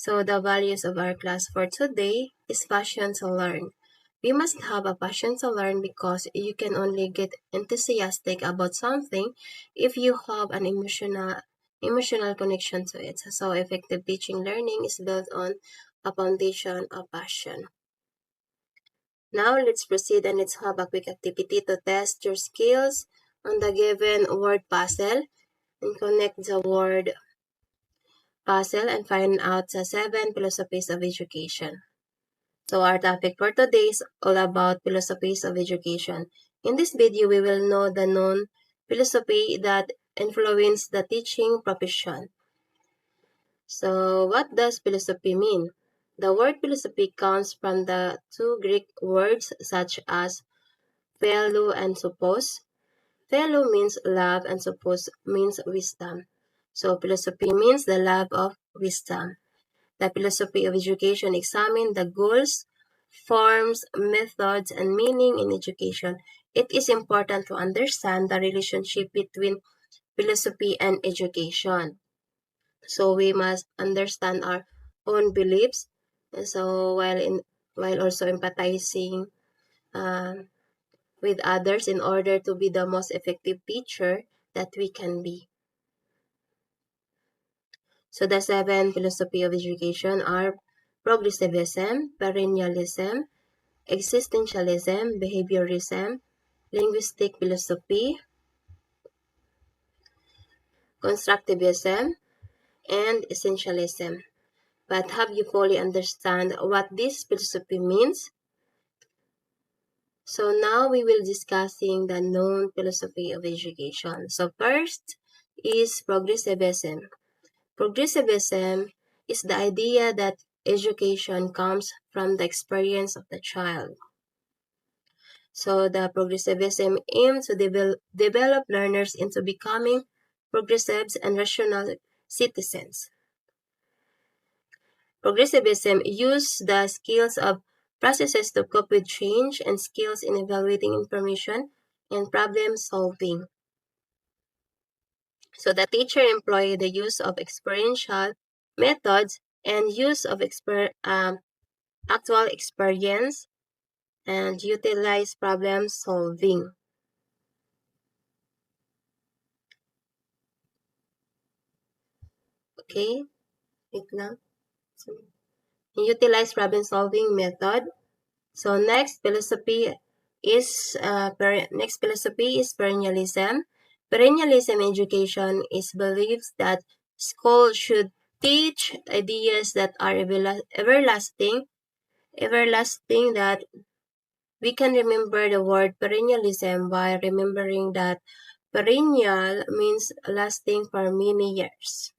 So the values of our class for today is passion to learn. We must have a passion to learn because you can only get enthusiastic about something if you have an emotional connection to it. So effective teaching learning is built on a foundation of passion. Now let's proceed and let's have a quick activity to test your skills on the given word puzzle and connect the word puzzle and find out the 7 philosophies of education. So our topic for today is all about philosophies of education. In this video, we will know the known philosophy that influence the teaching profession. So what does philosophy mean? The word philosophy comes from the two Greek words such as philo and suppos. Philo means love and suppos means wisdom. So philosophy means the love of wisdom. The philosophy of education examines the goals, forms, methods, and meaning in education. It is important to understand the relationship between philosophy and education. So we must understand our own beliefs. So while also empathizing with others in order to be the most effective teacher that we can be. So the 7 philosophy of education are progressivism, perennialism, existentialism, behaviorism, linguistic philosophy, constructivism, and essentialism. But have you fully understand what this philosophy means? So now we will discussing the known philosophy of education. So first is progressivism. Progressivism is the idea that education comes from the experience of the child. So the progressivism aims to develop learners into becoming progressives and rational citizens. Progressivism uses the skills of processes to cope with change and skills in evaluating information and problem solving. So the teacher employs the use of experiential methods and use of actual experience and utilize problem solving. Okay, wait lang. So, utilize problem solving method. So next philosophy is perennialism. Perennialism education is beliefs that school should teach ideas that are everlasting that we can remember the word perennialism by remembering that perennial means lasting for many years.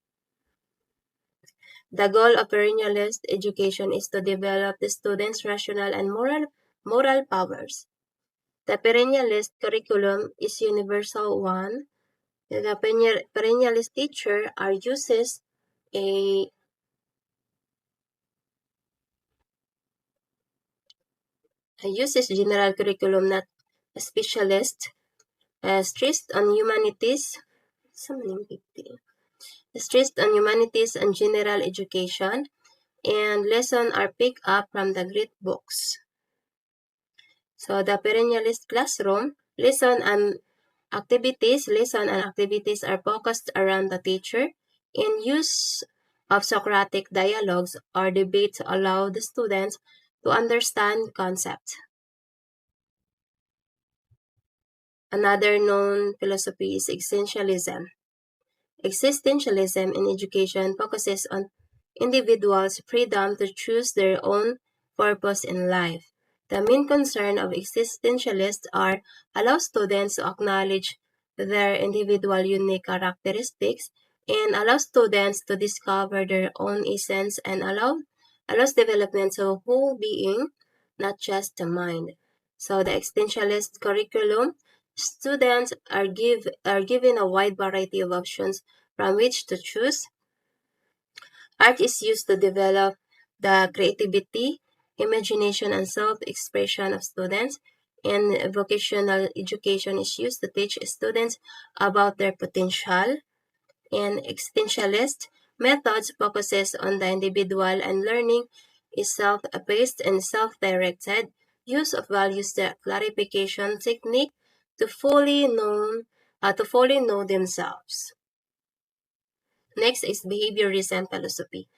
The goal of perennialist education is to develop the students' rational and moral powers. The perennialist curriculum is universal one. The perennialist teacher uses a general curriculum, not a specialist, stressed on humanities. Stressed on humanities and general education, and lessons are picked up from the great books. So the perennialist classroom, lesson and activities are focused around the teacher, and use of Socratic dialogues or debates allow the students to understand concepts. Another known philosophy is existentialism. Existentialism in education focuses on individuals' freedom to choose their own purpose in life. The main concern of existentialists are allow students to acknowledge their individual unique characteristics and allow students to discover their own essence and allows development of whole being, not just the mind. So the existentialist curriculum, students are given a wide variety of options from which to choose. Art is used to develop the creativity, imagination, and self-expression of students, and vocational education is used to teach students about their potential. And existentialist Methods focuses on the individual and learning is self-paced and self-directed. Use of values the clarification technique to fully know themselves. Next is behaviorism philosophy.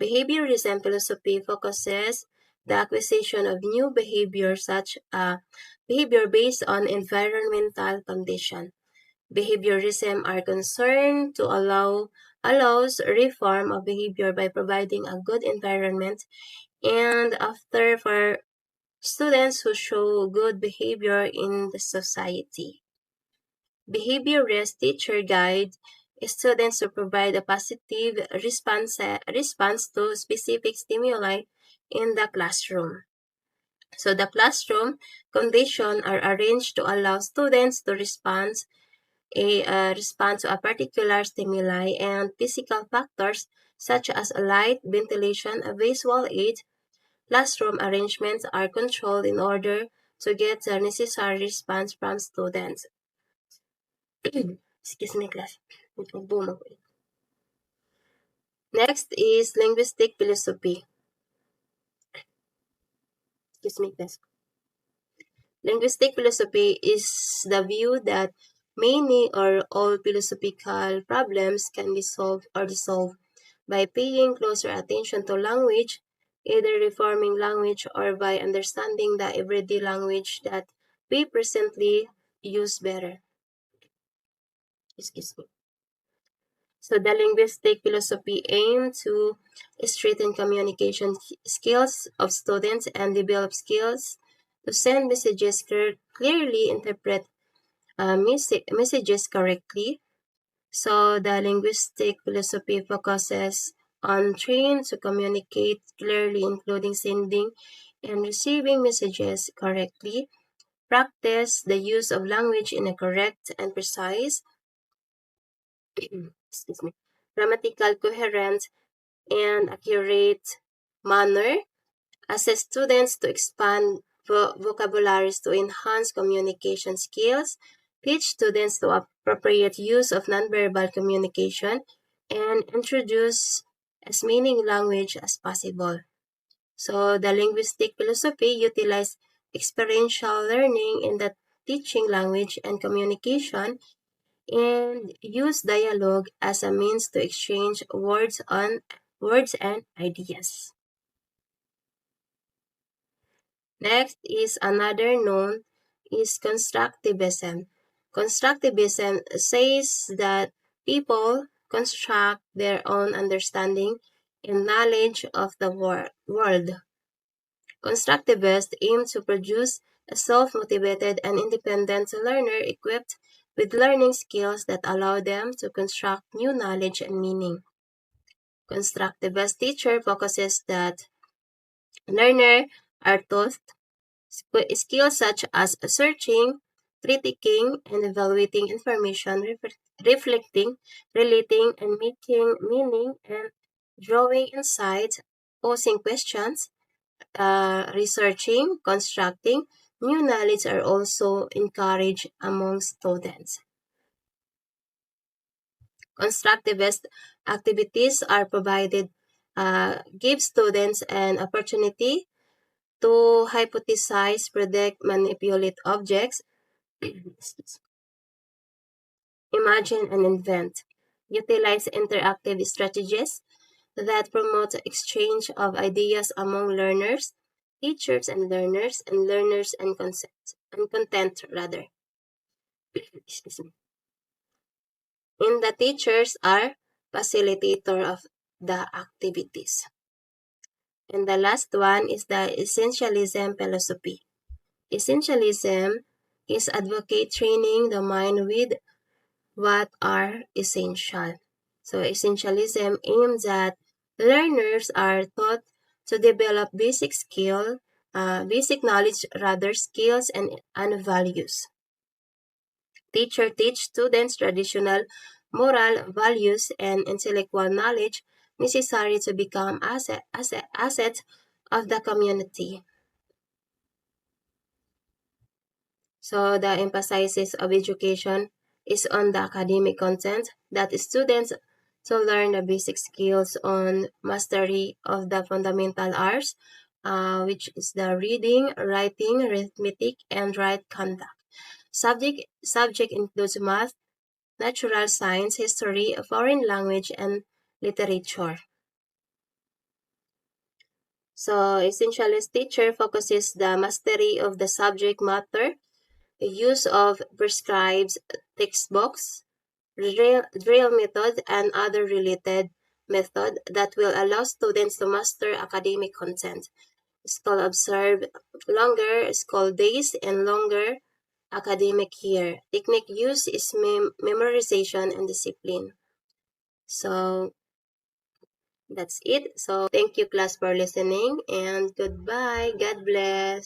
Behaviorism philosophy focuses the acquisition of new behavior such behavior based on environmental condition. Behaviorism are concerned to allows reform of behavior by providing a good environment and after for students who show good behavior in the society. Behaviorist teacher guide students to provide a positive response to specific stimuli in the classroom. So the classroom conditions are arranged to allow students to respond to a particular stimuli and physical factors such as light, ventilation, a visual aid. Classroom arrangements are controlled in order to get the necessary response from students. Excuse me, class. Next is linguistic philosophy. Excuse me, class. Linguistic philosophy is the view that many or all philosophical problems can be solved or dissolved by paying closer attention to language, either reforming language or by understanding the everyday language that we presently use better. Excuse me. So the linguistic philosophy aims to strengthen communication skills of students and develop skills to send messages clearly, interpret messages correctly. So the linguistic philosophy focuses on trying to communicate clearly, including sending and receiving messages correctly. Practice the use of language in a correct and precise, excuse me, grammatical coherent and accurate manner. Assess students to expand vocabularies to enhance communication skills. Teach students to appropriate use of nonverbal communication and introduce as many language as possible. So the linguistic philosophy utilizes experiential learning in the teaching language and communication and use dialogue as a means to exchange words and ideas. Next is another known is constructivism. Constructivism says that people construct their own understanding and knowledge of the world. Constructivists aim to produce a self-motivated and independent learner equipped with learning skills that allow them to construct new knowledge and meaning. Constructivist teacher focuses that learners are taught skills such as searching, critiquing, and evaluating information, reflecting, relating, and making meaning, and drawing insights, posing questions, researching, constructing. New knowledge are also encouraged among students. Constructivist activities are provided, give students an opportunity to hypothesize, predict, manipulate objects, imagine, and invent. Utilize interactive strategies that promote exchange of ideas among learners, teachers and learners and content rather. Excuse me. And the teachers are facilitator of the activities. And the last one is the essentialism philosophy. Essentialism is advocate training the mind with what are essential. So essentialism aims at learners are taught to develop basic knowledge rather skills and values. Teacher teach students traditional moral values and intellectual knowledge necessary to become assets of the community. So the emphasis of education is on the academic content that students So learn the basic skills on mastery of the fundamental arts, which is the reading, writing, arithmetic, and right conduct. Subject includes math, natural science, history, foreign language, and literature. So essentially, teacher focuses the mastery of the subject matter, the use of prescribed textbooks, drill method, and other related method that will allow students to master academic content. School observe longer school days and longer academic year. Technique used is memorization and discipline. So that's it. So thank you class for listening and goodbye. God bless.